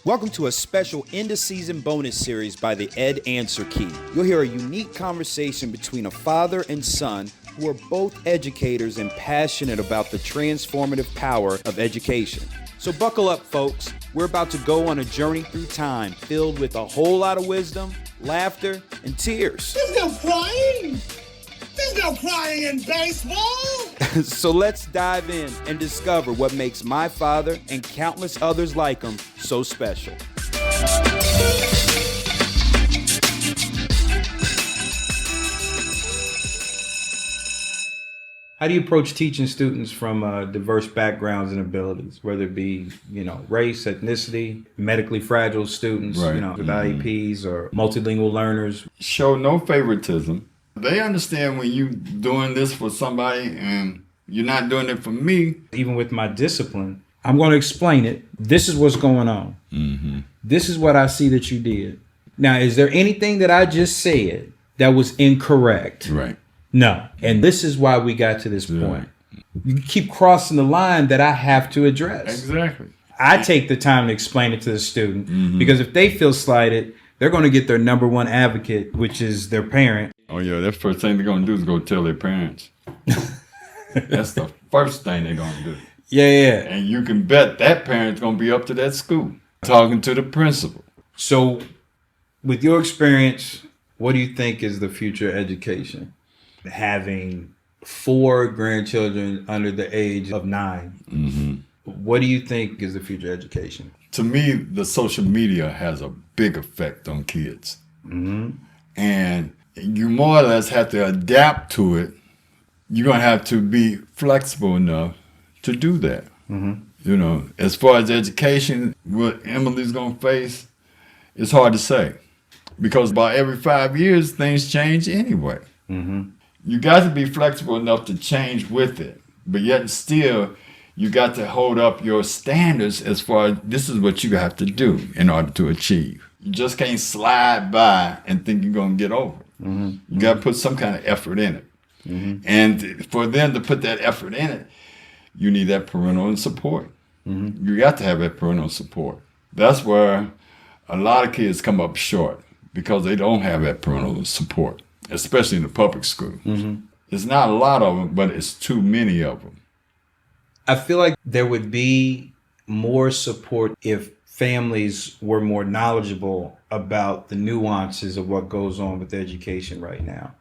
Welcome to a special end-of-season bonus series by the Ed Answer Key. You'll hear a unique conversation between a father and son who are both educators and passionate about the transformative power of education. So buckle up, folks. We're about to go on a journey through time filled with a whole lot of wisdom, laughter, and tears. There's no crying! There's no crying in baseball! So let's dive in and discover what makes my father and countless others like him so special. How do you approach teaching students from diverse backgrounds and abilities, whether it be, race, ethnicity, medically fragile students, Right. With IEPs or multilingual learners? Show no favoritism. They understand when you doing this for somebody and you're not doing it for me. Even with my discipline, I'm going to explain it. This is what's going on. Mm-hmm. This is what I see that you did. Now, is there anything that I just said that was incorrect? Right. No. And this is why we got to this point. You keep crossing the line that I have to address. Exactly. I take the time to explain it to the student because if they feel slighted, they're going to get their number one advocate, which is their parent. Oh, yeah, that first thing they're going to do is go tell their parents. That's the first thing they're going to do. Yeah. And you can bet that parent's going to be up to that school, talking to the principal. So with your experience, what do you think is the future education? Having 4 grandchildren under the age of 9. Mm-hmm. What do you think is the future education? To me, the social media has a big effect on kids. Mm-hmm. And you more or less have to adapt to it. You're going to have to be flexible enough to do that. Mm-hmm. As far as education, what Emily's going to face, it's hard to say. Because about every 5 years, things change anyway. Mm-hmm. You got to be flexible enough to change with it. But yet still, you got to hold up your standards as far as this is what you have to do in order to achieve. You just can't slide by and think you're going to get over it. Mm-hmm. You got to put some kind of effort in it. Mm-hmm. And for them to put that effort in it, you need that parental support. Mm-hmm. You got to have that parental support. That's where a lot of kids come up short because they don't have that parental support, especially in the public school. Mm-hmm. It's not a lot of them, but it's too many of them. I feel like there would be more support if families were more knowledgeable about the nuances of what goes on with education right now.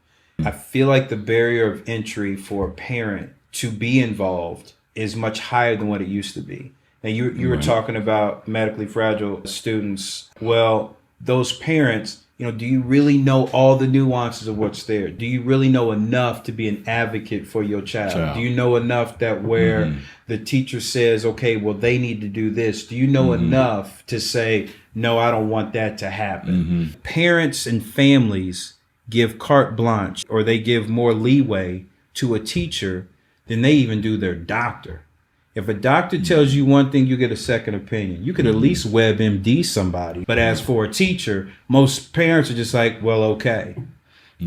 I feel like the barrier of entry for a parent to be involved is much higher than what it used to be. Now, you were talking about medically fragile students. Well, those parents, do you really know all the nuances of what's there? Do you really know enough to be an advocate for your child? Do you know enough that where the teacher says, okay, well, they need to do this, do you know enough to say, no, I don't want that to happen? Parents and families give carte blanche, or they give more leeway to a teacher than they even do their doctor. If a doctor tells you one thing, you get a second opinion. You could at least WebMD somebody. But as for a teacher, most parents are just like, well, okay.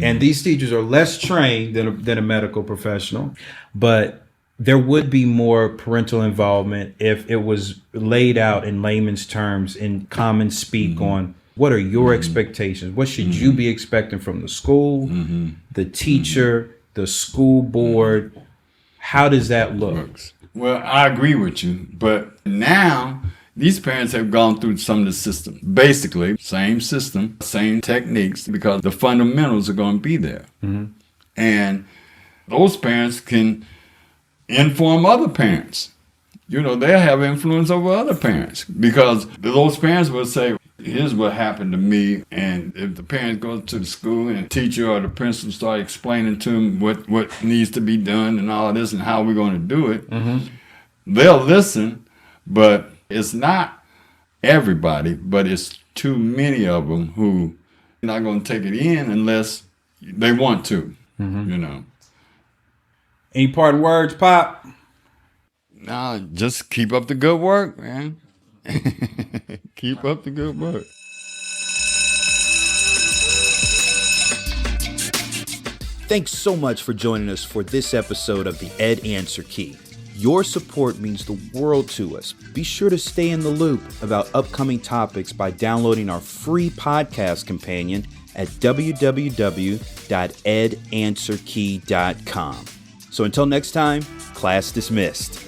And these teachers are less trained than a medical professional. But there would be more parental involvement if it was laid out in layman's terms, in common speak on what are your expectations? What should you be expecting from the school, the teacher, the school board? How does that look? Well, I agree with you, but now these parents have gone through some of the system. Basically, same system, same techniques, because the fundamentals are going to be there. And those parents can inform other parents. They'll have influence over other parents because those parents will say, here's what happened to me. And if the parents go to the school and the teacher or the principal start explaining to them what needs to be done and all this and how we're going to do it, they'll listen. But it's not everybody, but it's too many of them who are not going to take it in unless they want to, Any parting words, Pop? No, just keep up the good work, man. Keep up the good work. Thanks so much for joining us for this episode of the Ed Answer Key. Your support means the world to us. Be sure to stay in the loop about upcoming topics by downloading our free podcast companion at www.edanswerkey.com. So until next time, class dismissed.